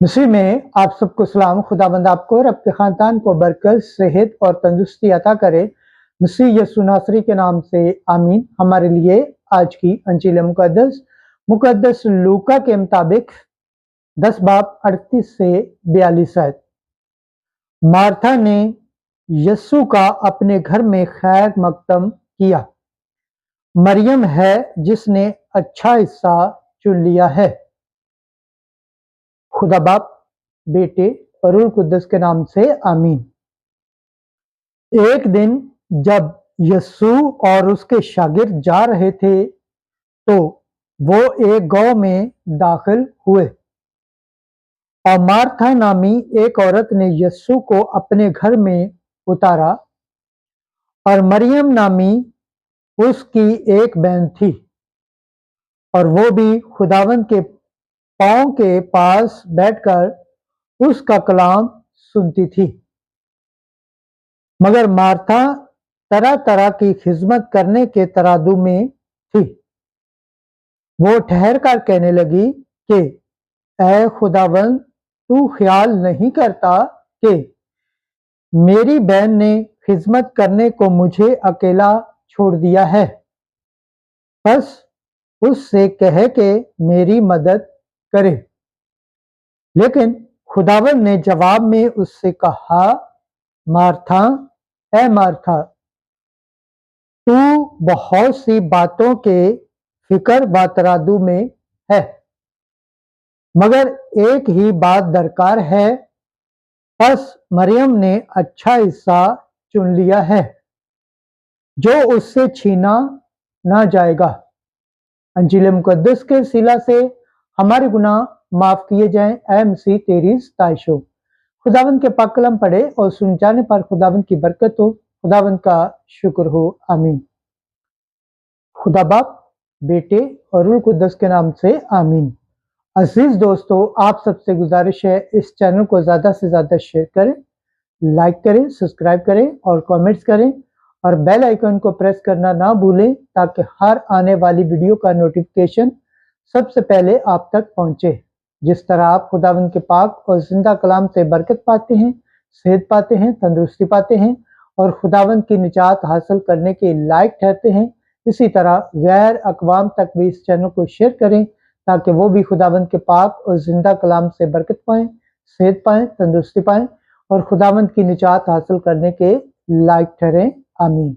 मिस्री में आप सबको सलाम। खुदाबंद आपको और आपके ख़ानदान को बरकत, सेहत और तंदुरुस्ती अता करे। मिस्री यीशु नासरी के नाम से आमीन। हमारे लिए आज की अंजील मुकद्दस लूका के मुताबिक 10 बाब 38 से 42 है। मार्था ने यीशु का अपने घर में खैर मकदम किया। मरियम है जिसने अच्छा हिस्सा चुन लिया है। खुदा बाप, बेटे और रूह कुद्दस के नाम से आमीन। एक दिन जब यीशु और उसके शागिर्द जा रहे थे तो वो एक गांव में दाखिल हुए और मार्था नामी एक औरत ने यीशु को अपने घर में उतारा और मरियम नामी उसकी एक बहन थी और वो भी खुदावंद के पांव के पास बैठकर उसका कलाम सुनती थी। मगर मार्था तरह तरह की खिदमत करने के तरादू में थी। वो ठहर कर कहने लगी कि ऐ खुदावंद, तू ख्याल नहीं करता कि मेरी बहन ने खिदमत करने को मुझे अकेला छोड़ दिया है। बस उससे कहे कि मेरी मदद करे। लेकिन खुदावंद ने जवाब में उससे कहा, मार्था, ऐ मार्था, तू बहुत सी बातों के फिक्र बातरादू में है, मगर एक ही बात दरकार है। बस मरियम ने अच्छा हिस्सा चुन लिया है जो उससे छीना ना जाएगा। अंजील मुकद्दस के सिला से हमारे गुनाह माफ किए जाएं। ऐ मसीह तेरी सताइश हो। खुदावंद के पाक कलाम पढ़े और सुन जाने पर खुदावंद की बरकत हो। खुदावंद का शुक्र हो। आमीन। खुदा बाप, बेटे और रूह कुद्दस के नाम से आमीन। अजीज दोस्तों, आप सबसे गुजारिश है इस चैनल को ज़्यादा से ज़्यादा शेयर करें, लाइक करें, सब्सक्राइब करें और कमेंट्स करें और बेल आइकन को प्रेस करना ना भूलें ताकि हर आने वाली वीडियो का नोटिफिकेशन सबसे पहले आप तक पहुंचे। जिस तरह आप खुदावंद के पाक और जिंदा कलाम से बरकत पाते हैं, सेहत पाते हैं, तंदुरुस्ती पाते हैं और खुदावंद की निजात हासिल करने के लायक ठहरते हैं, इसी तरह गैर अक़वाम तक भी इस चैनल को शेयर करें ताकि वो भी खुदावंद के पाक और जिंदा कलाम से बरकत पाएं, सेहत पाएं, तंदुरुस्ती पाएं और खुदावंद की निजात हासिल करने के लायक ठहरें। आमीन।